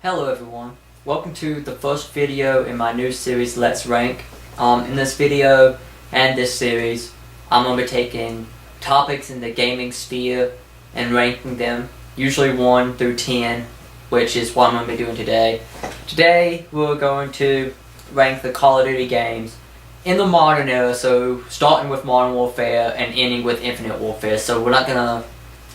Hello everyone, welcome to the first video in my new series Let's Rank. In this video and this series, I'm going to be taking topics in the gaming sphere and ranking them, usually 1 through 10, which is what I'm going to be doing today. Today we're going to rank the Call of Duty games in the modern era, so starting with Modern Warfare and ending with Infinite Warfare. So we're not going to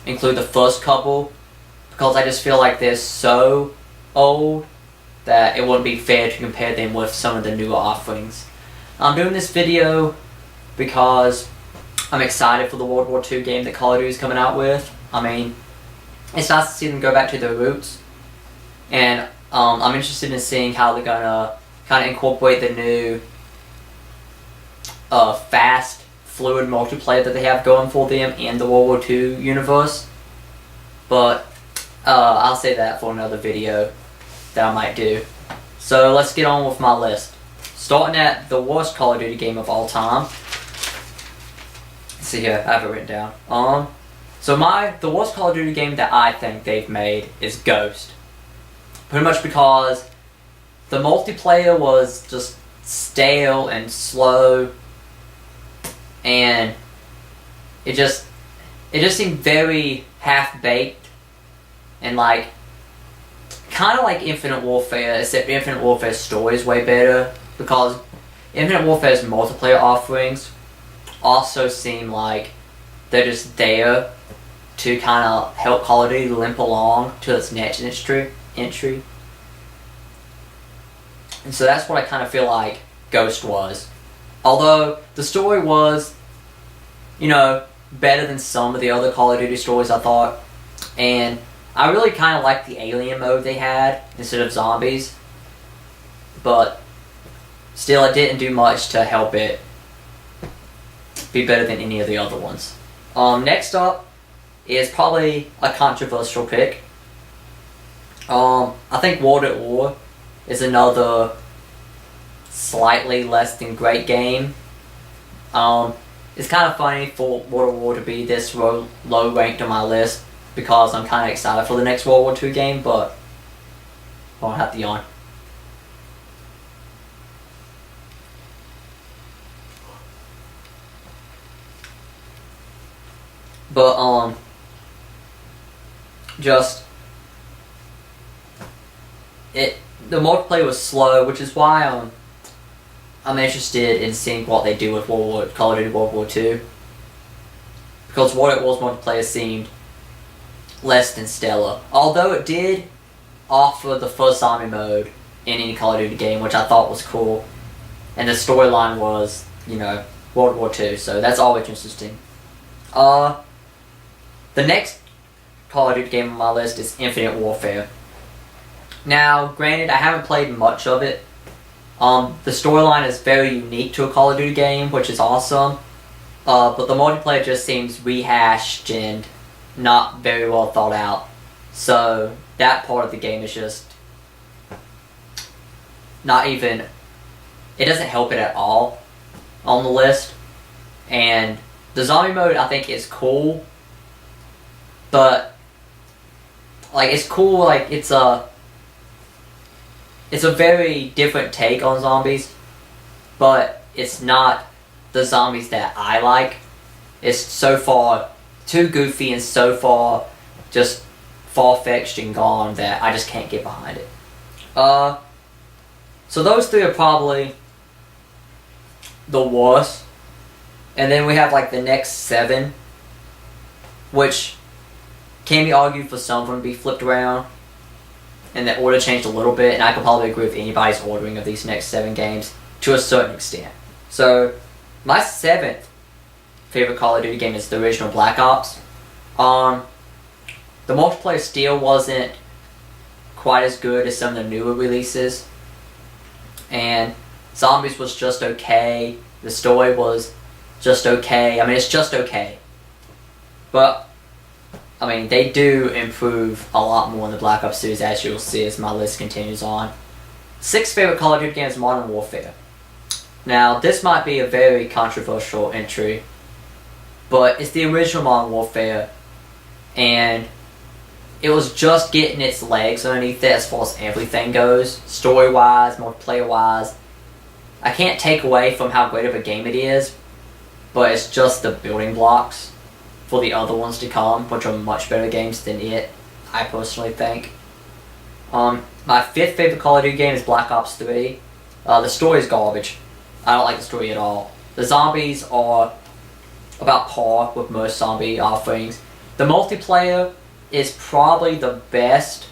include the first couple because I just feel like they're so old that it wouldn't be fair to compare them with some of the newer offerings. I'm doing this video because I'm excited for the World War II game that Call of Duty is coming out with. I mean, it's nice to see them go back to their roots, and I'm interested in seeing how they're gonna kind of incorporate the new fast, fluid multiplayer that they have going for them in the World War II universe. But I'll say that for another video that I might do. So let's get on with my list. Starting at the worst Call of Duty game of all time. Let's see here, I have it written down. So the worst Call of Duty game that I think they've made is Ghost. Pretty much because the multiplayer was just stale and slow, and it just seemed very half-baked and like kind of like Infinite Warfare, except Infinite Warfare's story is way better, because Infinite Warfare's multiplayer offerings also seem like they're just there to kind of help Call of Duty limp along to its next entry. And so that's what I kind of feel like Ghost was. Although the story was, better than some of the other Call of Duty stories, I thought. And I really kind of liked the alien mode they had instead of zombies. But still, it didn't do much to help it be better than any of the other ones. Next up is probably a controversial pick. I think World at War is another slightly less than great game. It's kind of funny for World at War to be this low ranked on my list, because I'm kind of excited for the next World War II game, but I won't have the yawn. But, the multiplayer was slow, which is why, I'm interested in seeing what they do with Call of Duty World War II. Because World at War's multiplayer seemed less than stellar. Although it did offer the first zombie mode in any Call of Duty game, which I thought was cool. And the storyline was, World War II, so that's always interesting. The next Call of Duty game on my list is Infinite Warfare. Now, granted, I haven't played much of it. The storyline is very unique to a Call of Duty game, which is awesome. But the multiplayer just seems rehashed and not very well thought out. So that part of the game is just not even, it doesn't help it at all on the list. And the zombie mode, I think, is cool, but it's cool, it's a very different take on zombies, but it's not the zombies that I like. It's so far too goofy and so far just far-fetched and gone that I just can't get behind it. So those three are probably the worst. And then we have the next 7, which can be argued for some of them to be flipped around, and the order changed a little bit, and I could probably agree with anybody's ordering of these next 7 games to a certain extent. So my 7th favorite Call of Duty game is the original Black Ops. The multiplayer still wasn't quite as good as some of the newer releases, and zombies was just okay. The story was just okay. I mean, it's just okay. But, I mean, they do improve a lot more in the Black Ops series, as you'll see as my list continues on. 6th favorite Call of Duty game is Modern Warfare. Now, this might be a very controversial entry, but it's the original Modern Warfare, and it was just getting its legs underneath it as far as everything goes, story-wise, multiplayer-wise. I can't take away from how great of a game it is, but it's just the building blocks for the other ones to come, which are much better games than it, I personally think. My fifth favorite Call of Duty game is Black Ops 3. The story is garbage. I don't like the story at all. The zombies are about par with most zombie offerings. The multiplayer is probably the best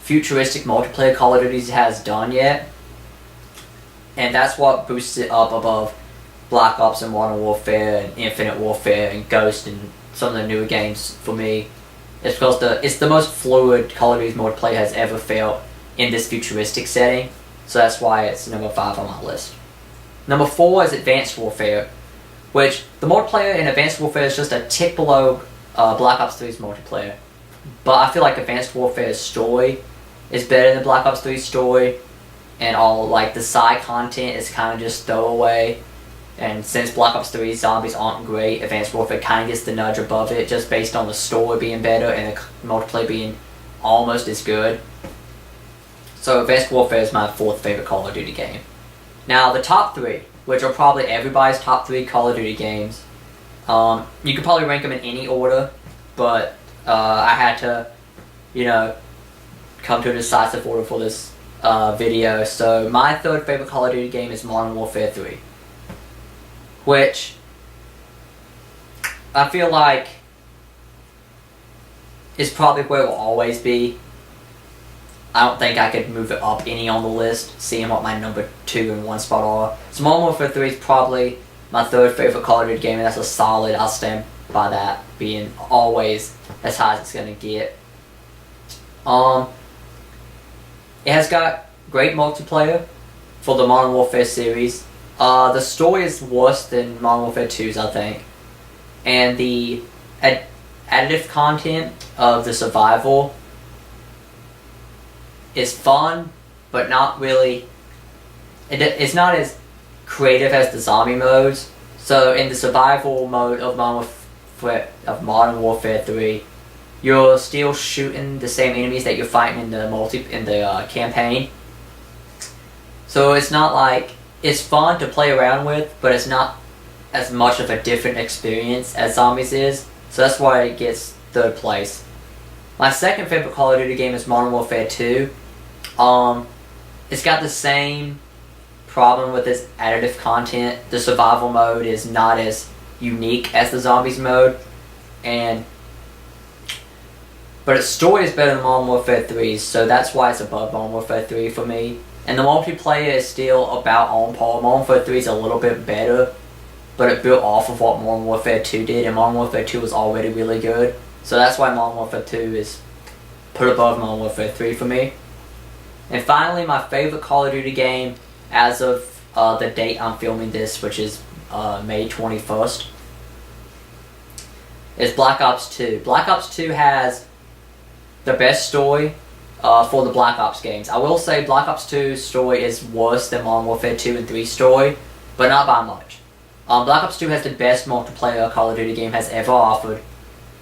futuristic multiplayer Call of Duty has done yet. And that's what boosts it up above Black Ops and Modern Warfare and Infinite Warfare and Ghost and some of the newer games for me. It's because it's the most fluid Call of Duty multiplayer has ever felt in this futuristic setting. So that's why it's number 5 on my list. Number 4 is Advanced Warfare, which the multiplayer in Advanced Warfare is just a tick below Black Ops 3's multiplayer. But I feel like Advanced Warfare's story is better than Black Ops 3's story, and all like the side content is kind of just throwaway. And since Black Ops 3's zombies aren't great, Advanced Warfare kind of gets the nudge above it just based on the story being better and the multiplayer being almost as good. So Advanced Warfare is my 4th favorite Call of Duty game. Now the top 3, which are probably everybody's top 3 Call of Duty games, you could probably rank them in any order, but I had to, come to a decisive order for this video. So my 3rd favorite Call of Duty game is Modern Warfare 3. Which I feel like is probably where it will always be. I don't think I could move it up any on the list, seeing what my number 2 and 1 spot are. So Modern Warfare 3 is probably my 3rd favorite Call of Duty game, and that's a solid, I'll stand by that, being always as high as it's going to get. It has got great multiplayer for the Modern Warfare series. The story is worse than Modern Warfare 2's, I think. And the additive content of the survival is fun, but not really... It's not as creative as the zombie modes. So in the survival mode of Modern Warfare 3, you're still shooting the same enemies that you're fighting in the campaign. So it's not like... It's fun to play around with, but it's not as much of a different experience as Zombies is, so that's why it gets 3rd place. My 2nd favorite Call of Duty game is Modern Warfare 2. It's got the same problem with its additive content. The survival mode is not as unique as the Zombies mode, but its story is better than Modern Warfare 3's, so that's why it's above Modern Warfare 3 for me. And the multiplayer is still about on par. Modern Warfare 3 is a little bit better, but it built off of what Modern Warfare 2 did, and Modern Warfare 2 was already really good. So that's why Modern Warfare 2 is put above Modern Warfare 3 for me. And finally, my favorite Call of Duty game as of the date I'm filming this, which is May 21st, is Black Ops 2. Black Ops 2 has the best story for the Black Ops games. I will say Black Ops 2's story is worse than Modern Warfare 2 and 3's story, but not by much. Black Ops 2 has the best multiplayer Call of Duty game has ever offered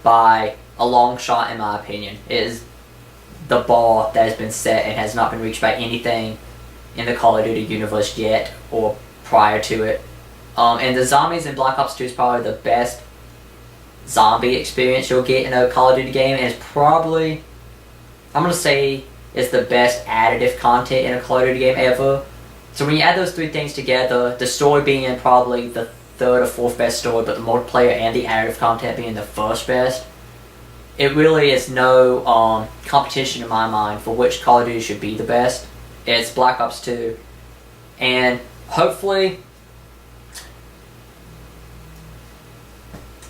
by a long shot in my opinion. It is the bar that has been set and has not been reached by anything in the Call of Duty universe yet or prior to it. And the zombies in Black Ops 2 is probably the best zombie experience you'll get in a Call of Duty game, and it's probably, I'm going to say, it's the best additive content in a Call of Duty game ever. So when you add those 3 things together, the story being probably the 3rd or 4th best story, but the multiplayer and the additive content being the 1st best, it really is no competition in my mind for which Call of Duty should be the best. It's Black Ops 2. And hopefully,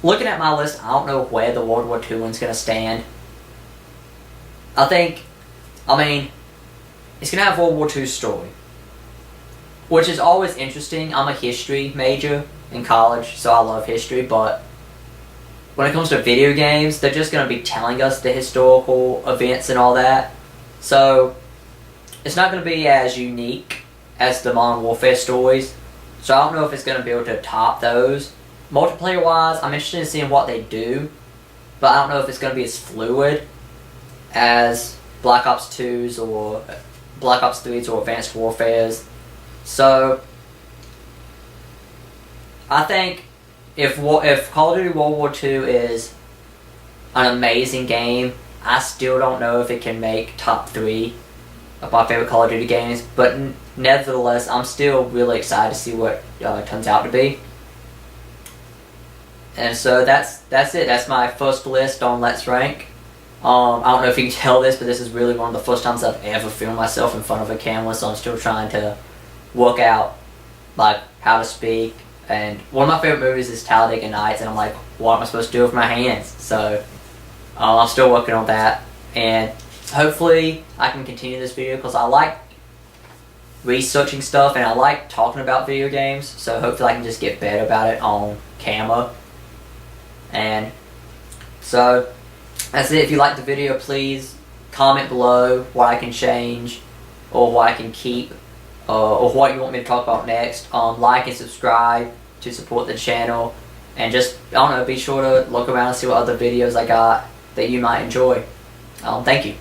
looking at my list, I don't know where the World War II one's going to stand. It's going to have World War II story, which is always interesting. I'm a history major in college, so I love history, but when it comes to video games, they're just going to be telling us the historical events and all that. So it's not going to be as unique as the Modern Warfare stories. So I don't know if it's going to be able to top those. Multiplayer wise, I'm interested in seeing what they do, but I don't know if it's going to be as fluid as Black Ops 2s or Black Ops 3s or Advanced Warfares. So I think if Call of Duty World War II is an amazing game, I still don't know if it can make top 3 of my favorite Call of Duty games, but nevertheless, I'm still really excited to see what it turns out to be. And so that's it. That's my first list on Let's Rank. I don't know if you can tell this, but this is really one of the first times I've ever filmed myself in front of a camera, so I'm still trying to work out like how to speak. And one of my favorite movies is Talladega Nights, and I'm like, what am I supposed to do with my hands? So I'm still working on that, and hopefully I can continue this video because I like researching stuff and I like talking about video games, so hopefully I can just get better about it on camera. And so that's it. If you liked the video, please comment below what I can change or what I can keep or what you want me to talk about next. Like and subscribe to support the channel, and just, I don't know, be sure to look around and see what other videos I got that you might enjoy. Thank you.